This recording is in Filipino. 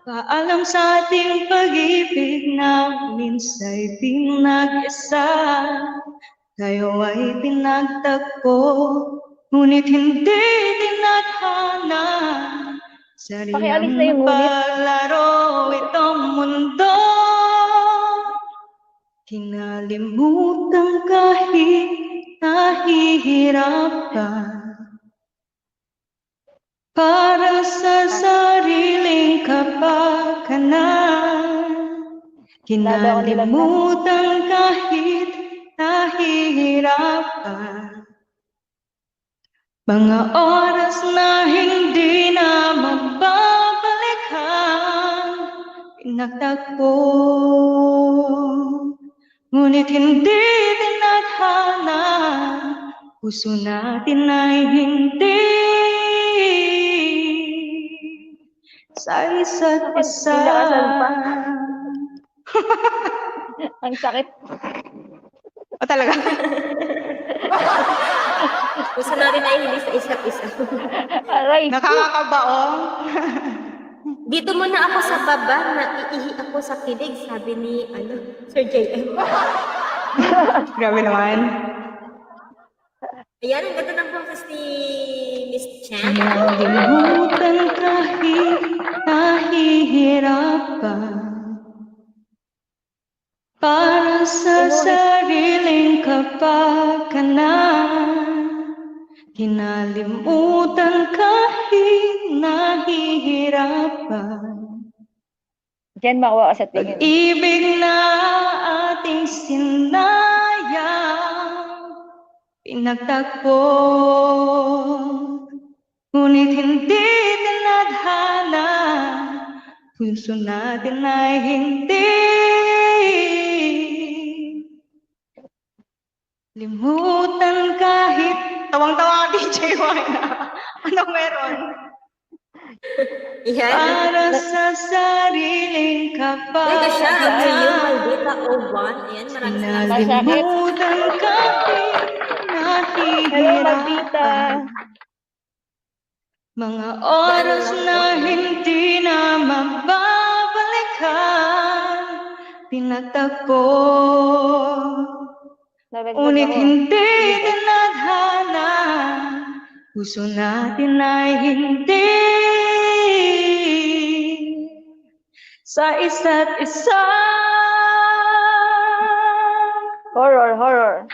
Paalam sa ating pag-ibig na minsa'y pinag-isa. Tayo ay pinagtagpo, ngunit hindi tinadhana. Pakialis na Sariang yung ngunit. paglaro itong mundo. Kinalimutan kahit nahihirapan. Para sa sariling kapakanan, kinalimutan kahit nahihirapan. Mga oras na hindi na mababalikan, pinagtagpo, ngunit hindi tinadhana. Puso natin ay hindi sa isa't isa. Ang sakit. O talaga? Puso natin ay hindi sa isa't isa. Aray. Nakakabaong. Dito muna ako sa baba, naiihi ako sa kilig, sabi ni Sir JM. Grabe naman. Ayan, ang ganda ng boses ni Miss Chan. Kinalimutan kahit nahihirapan. Para sa sariling kapakanan, kinalimutan kahit nahihirapan. Diyan makuha ka sa tingin. Pag-ibig na ating sinayang, pinagtagpo, ngunit hindi tinadhana. Puso natin ay hindi limutan kahit tawang-tawa DJ Wayna. Anong meron? Yan. Para sa sariling Ito siya, Are You kapakanan, Maldita 01. Ayan, maraming salamat. kinalimutan kahit Hello, Maldita. nahihirapan. Mga oras na hindi na mababalikan, pinagtagpo, ngunit hindi tinadhana. Puso natin ay hindi sa isa't isa. Horror.